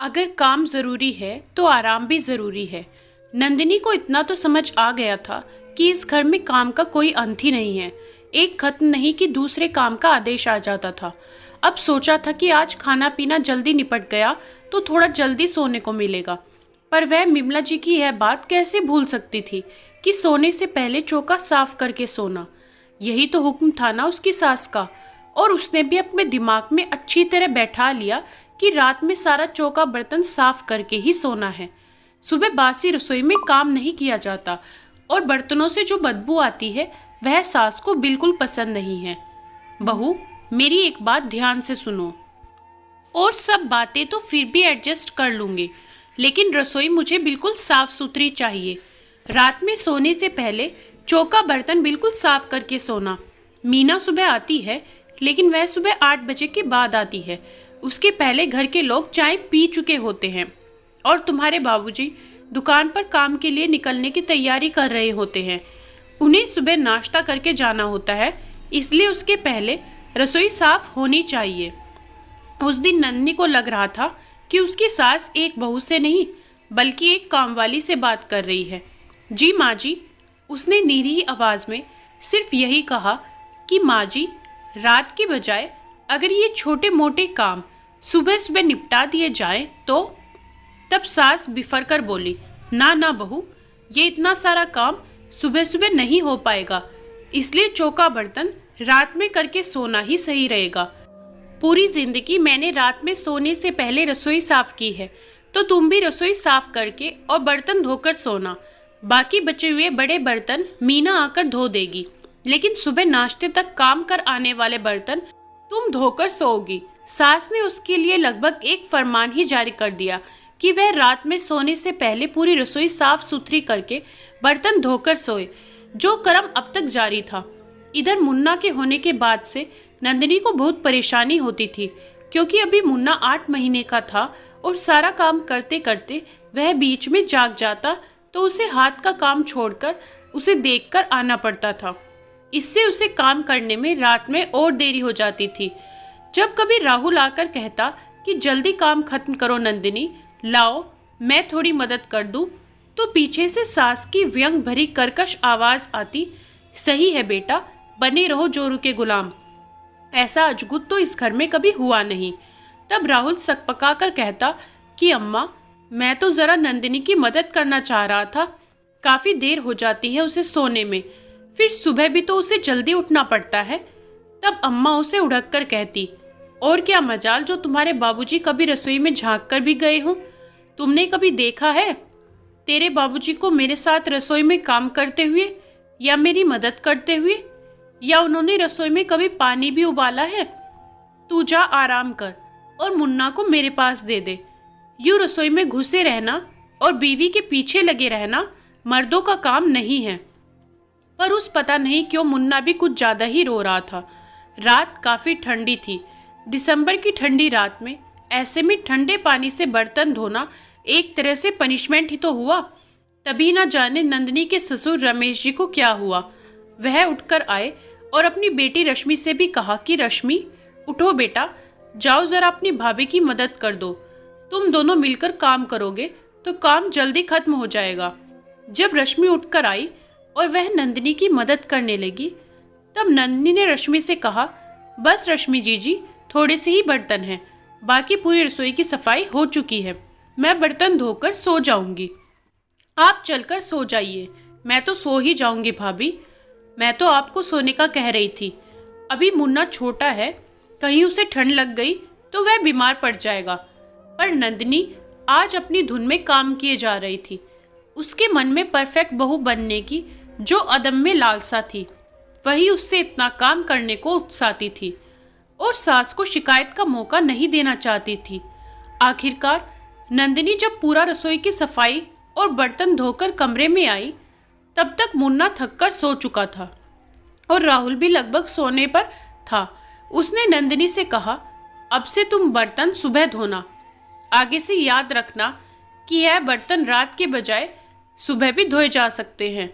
अगर काम जरूरी है तो आराम भी जरूरी है। नंदिनी को इतना तो समझ आ गया था कि इस घर में काम का कोई अंत ही नहीं है। एक खत्म नहीं कि दूसरे काम का आदेश आ जाता था। अब सोचा था कि आज खाना पीना जल्दी निपट गया तो थोड़ा जल्दी सोने को मिलेगा, पर वह विमला जी की यह बात कैसे भूल सकती थी कि सोने से पहले चौका साफ करके सोना। यही तो हुक्म था ना उसकी सास का, और उसने भी अपने दिमाग में अच्छी तरह बैठा लिया कि रात में सारा चौका बर्तन साफ करके ही सोना है। सुबह बासी रसोई में काम नहीं किया जाता, और बर्तनों से जो बदबू आती है वह सास को बिल्कुल पसंद नहीं है। बहू, मेरी एक बात ध्यान से सुनो। और सब बातें तो फिर भी एडजस्ट कर लूंगी, लेकिन रसोई मुझे बिल्कुल साफ सुथरी चाहिए। रात में सोने से पहले चौका बर्तन बिल्कुल साफ करके सोना। मीना सुबह आती है, लेकिन वह सुबह 8 बजे के बाद आती है। उसके पहले घर के लोग चाय पी चुके होते हैं, और तुम्हारे बाबूजी दुकान पर काम के लिए निकलने की तैयारी कर रहे होते हैं। उन्हें सुबह नाश्ता करके जाना होता है, इसलिए उसके पहले रसोई साफ होनी चाहिए। उस दिन नन्ही को लग रहा था कि उसकी सास एक बहू से नहीं बल्कि एक कामवाली से बात कर रही है। जी माँ जी, उसने नीरी आवाज में सिर्फ यही कहा कि माँ जी, रात की बजाय अगर ये छोटे मोटे काम सुबह सुबह निपटा दिए जाएं तो। तब सास बिफर कर बोली, ना ना बहू, ये इतना सारा काम सुबह सुबह नहीं हो पाएगा, इसलिए चौका बर्तन रात में करके सोना ही सही रहेगा। पूरी जिंदगी मैंने रात में सोने से पहले रसोई साफ की है, तो तुम भी रसोई साफ करके और बर्तन धोकर सोना। बाकी बचे हुए बड़े बर्तन मीना आकर धो देगी, लेकिन सुबह नाश्ते तक काम कर आने वाले बर्तन तुम धोकर सोओगी। सास ने उसके लिए लगभग एक फरमान ही जारी कर दिया कि वह रात में सोने से पहले पूरी रसोई साफ सुथरी करके बर्तन धोकर सोए, जो क्रम अब तक जारी था। इधर मुन्ना के होने के बाद से नंदिनी को बहुत परेशानी होती थी, क्योंकि अभी मुन्ना 8 महीने का था और सारा काम करते करते वह बीच में जाग जाता तो उसे हाथ का काम छोड़कर उसे देखकर आना पड़ता था। इससे उसे काम करने में रात में और देरी हो जाती थी। जब कभी राहुल आकर कहता कि जल्दी काम खत्म करो नंदिनी, लाओ मैं थोड़ी मदद कर दूं, तो पीछे से सास की व्यंग भरी कर्कश आवाज आती, सही है बेटा, बने रहो जोरू के गुलाम। ऐसा अजगुत तो इस घर में कभी हुआ नहीं। तब राहुल सकपका कर कहता कि अम्मा, मैं तो जरा नंदिनी की मदद करना चाह रहा था। काफी देर हो जाती है उसे सोने में, फिर सुबह भी तो उसे जल्दी उठना पड़ता है। तब अम्मा उसे उड़क कर कहती, और क्या मजाल जो तुम्हारे बाबूजी कभी रसोई में झांक कर भी गए हों। तुमने कभी देखा है तेरे बाबूजी को मेरे साथ रसोई में काम करते हुए, या मेरी मदद करते हुए, या उन्होंने रसोई में कभी पानी भी उबाला है? तू जा आराम कर और मुन्ना को मेरे पास दे दे। यूं रसोई में घुसे रहना और बीवी के पीछे लगे रहना मर्दों का काम नहीं है। पर उस पता नहीं क्यों मुन्ना भी कुछ ज्यादा ही रो रहा था। रात काफी ठंडी थी, दिसंबर की ठंडी रात में ऐसे में ठंडे पानी से बर्तन धोना एक तरह से पनिशमेंट ही तो हुआ। तभी ना जाने नंदिनी के ससुर रमेश जी को क्या हुआ। वह उठकर आए और अपनी बेटी रश्मि से भी कहा कि रश्मि, उठो बेटा, जाओ जरा अपनी भाभी की मदद कर दो। तुम दोनों मिलकर काम करोगे तो काम जल्दी खत्म हो जाएगा। जब रश्मि उठकर आई और वह नंदिनी की मदद करने लगी, तब नंदिनी ने रश्मि से कहा, बस रश्मि जी, थोड़े से ही बर्तन हैं, बाकी पूरी रसोई की सफाई हो चुकी है। मैं बर्तन धोकर सो जाऊंगी, आप चलकर सो जाइए। मैं तो सो ही जाऊंगी भाभी, मैं तो आपको सोने का कह रही थी। अभी मुन्ना छोटा है, कहीं उसे ठंड लग गई तो वह बीमार पड़ जाएगा। पर नंदिनी आज अपनी धुन में काम किए जा रही थी। उसके मन में परफेक्ट बहू बनने की जो अदम्य लालसा थी, वही उससे इतना काम करने को उकसाती थी, और सास को शिकायत का मौका नहीं देना चाहती थी। आखिरकार नंदिनी जब पूरा रसोई की सफाई और बर्तन धोकर कमरे में आई, तब तक मुन्ना थककर सो चुका था और राहुल भी लगभग सोने पर था। उसने नंदिनी से कहा, अब से तुम बर्तन सुबह धोना। आगे से याद रखना कि यह बर्तन रात के बजाय सुबह भी धोए जा सकते हैं।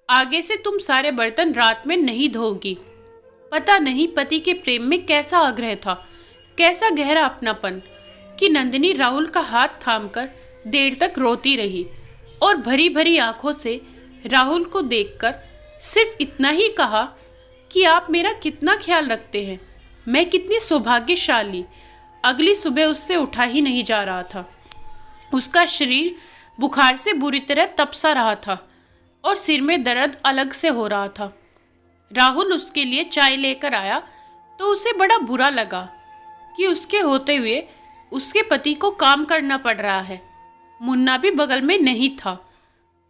आगे से तुम सारे बर्तन रात में नहीं धोगी। पता नहीं पति के प्रेम में कैसा आग्रह था, कैसा गहरा अपनापन। कि नंदिनी राहुल का हाथ थामकर देर तक रोती रही और भरी भरी आंखों से राहुल को देखकर सिर्फ इतना ही कहा कि आप मेरा कितना ख्याल रखते हैं, मैं कितनी सौभाग्यशाली। अगली सुबह उससे उठा ही नहीं जा रहा था। उसका शरीर बुखार से बुरी तरह तपसा रहा था और सिर में दर्द अलग से हो रहा था। राहुल उसके लिए चाय लेकर आया तो उसे बड़ा बुरा लगा कि उसके होते हुए उसके पति को काम करना पड़ रहा है। मुन्ना भी बगल में नहीं था।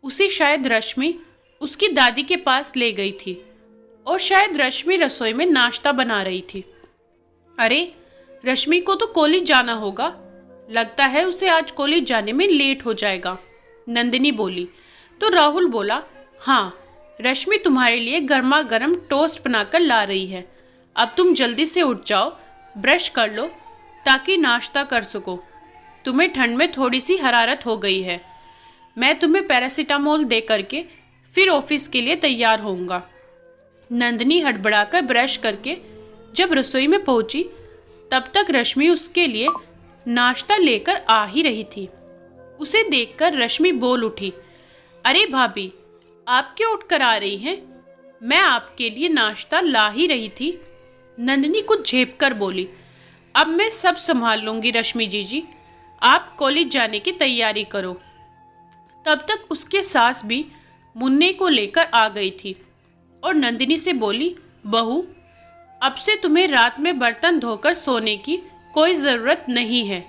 उसे शायद रश्मि उसकी दादी के पास ले गई थी और शायद रश्मि रसोई में नाश्ता बना रही थी। अरे, रश्मि को तो कॉलेज जाना होगा, लगता है उसे आज कॉलेज जाने में लेट हो जाएगा, नंदिनी बोली। तो राहुल बोला, हाँ, रश्मि तुम्हारे लिए गर्मा गर्म टोस्ट बनाकर ला रही है। अब तुम जल्दी से उठ जाओ, ब्रश कर लो ताकि नाश्ता कर सको। तुम्हें ठंड में थोड़ी सी हरारत हो गई है। मैं तुम्हें पैरासीटामोल दे करके फिर ऑफिस के लिए तैयार होऊंगा। नंदिनी हड़बड़ाकर ब्रश करके जब रसोई में पहुंची तब तक रश्मि उसके लिए नाश्ता लेकर आ ही रही थी। उसे देखकर रश्मि बोल उठी, अरे भाभी, आप क्यों उठकर आ रही हैं? मैं आपके लिए नाश्ता ला ही रही थी। नंदिनी कुछ झेप कर बोली, अब मैं सब संभाल लूंगी रश्मि जीजी, आप कॉलेज जाने की तैयारी करो। तब तक उसके सास भी मुन्ने को लेकर आ गई थी और नंदिनी से बोली, बहू, अब से तुम्हें रात में बर्तन धोकर सोने की कोई ज़रूरत नहीं है।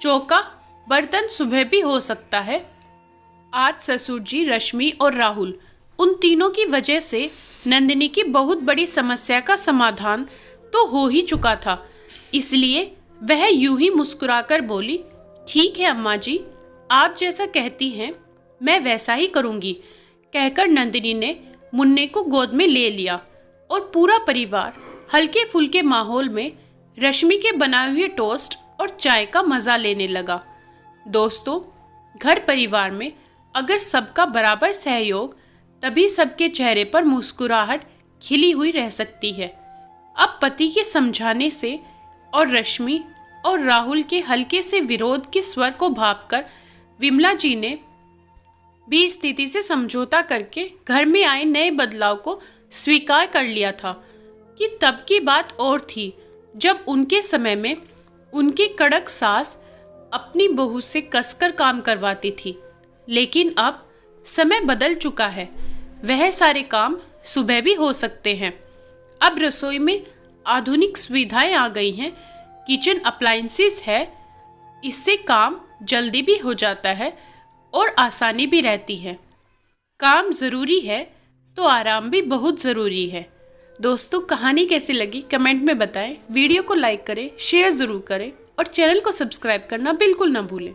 चौका बर्तन सुबह भी हो सकता है। आज ससुर जी, रश्मि और राहुल, उन तीनों की वजह से नंदिनी की बहुत बड़ी समस्या का समाधान तो हो ही चुका था। इसलिए वह यूं ही मुस्कुराकर बोली, ठीक है अम्मा जी, आप जैसा कहती हैं मैं वैसा ही करूंगी, कहकर नंदिनी ने मुन्ने को गोद में ले लिया और पूरा परिवार हल्के फुल्के माहौल में रश्मि के बनाए हुए टोस्ट और चाय का मज़ा लेने लगा। दोस्तों, घर परिवार में अगर सबका बराबर सहयोग, तभी सबके चेहरे पर मुस्कुराहट खिली हुई रह सकती है। अब पति के समझाने से और रश्मि और राहुल के हल्के से विरोध के स्वर को भांपकर विमला जी ने भी स्थिति से समझौता करके घर में आए नए बदलाव को स्वीकार कर लिया था। कि तब की बात और थी जब उनके समय में उनकी कड़क सास अपनी बहू से कसकर काम करवाती थी, लेकिन अब समय बदल चुका है। वह सारे काम सुबह भी हो सकते हैं। अब रसोई में आधुनिक सुविधाएं आ गई हैं, किचन अप्लायंसेस है, इससे काम जल्दी भी हो जाता है और आसानी भी रहती है। काम ज़रूरी है तो आराम भी बहुत ज़रूरी है। दोस्तों, कहानी कैसी लगी कमेंट में बताएं। वीडियो को लाइक करें, शेयर ज़रूर करें और चैनल को सब्सक्राइब करना बिल्कुल ना भूलें।